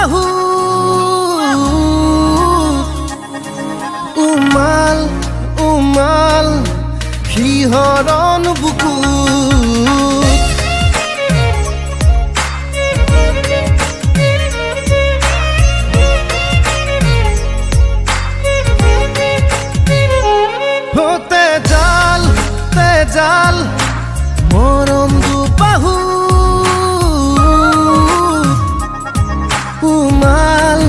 বাহু উমাল উমাল শিহৰণ বুকু জাল মৰম দুবাহু উমাল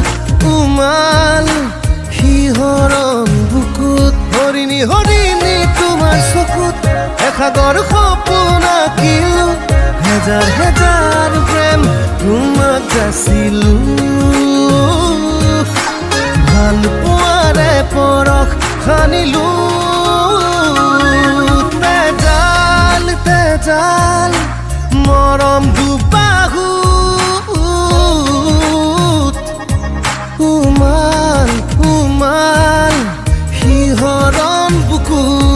উমাল শিহৰণ বুকুত হৰিণী হৰিণী তোমাৰ চকুত এসাগৰ সপোন আঁকিলো হেজাৰ হেজাৰ প্ৰেম তোমাক যাচিলো ভাল পোৱাৰে পৰশ সানিলো জাল মৰম দুবাহু উমাল উমাল শিহৰণ বুকুত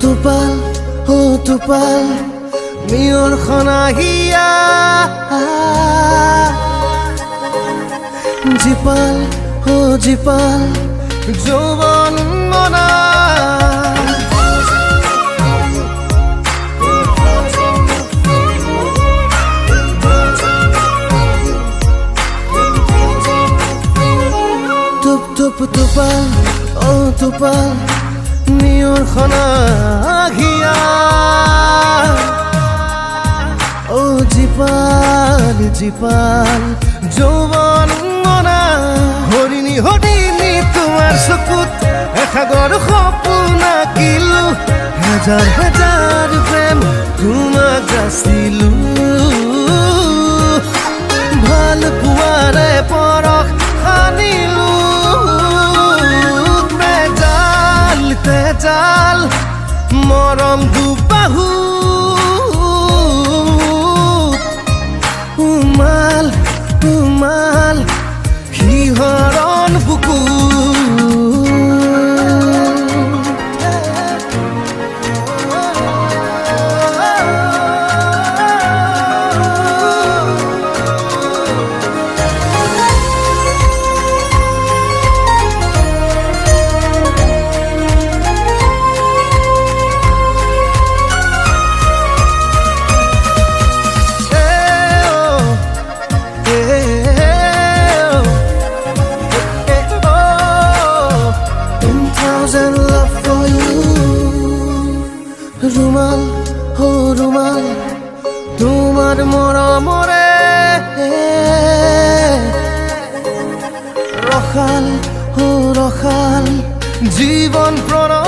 Tupal, oh tupal, mior khonahia Jipal, oh jipal, joban mona Tup tup tupal, oh tupal মিয়ৰ খনাঘিয়া ও জীপাল জীপাল যৌৱন মনা হৰিণী হৰিণী তোমাৰ চকুত এসাগৰ সপোন আঁকিলো হেজাৰ হেজাৰ প্ৰেম তোমাক যাচিলো ভাল পোৱাৰে পৰশ সানিলো জাল মৰম দুবাহু উমাল উমাল শিহৰণ বুকু ৰুমাল হো ৰুমাল তোমাৰ মৰমৰে ৰখাল হো ৰখাল জীৱন প্ৰণয়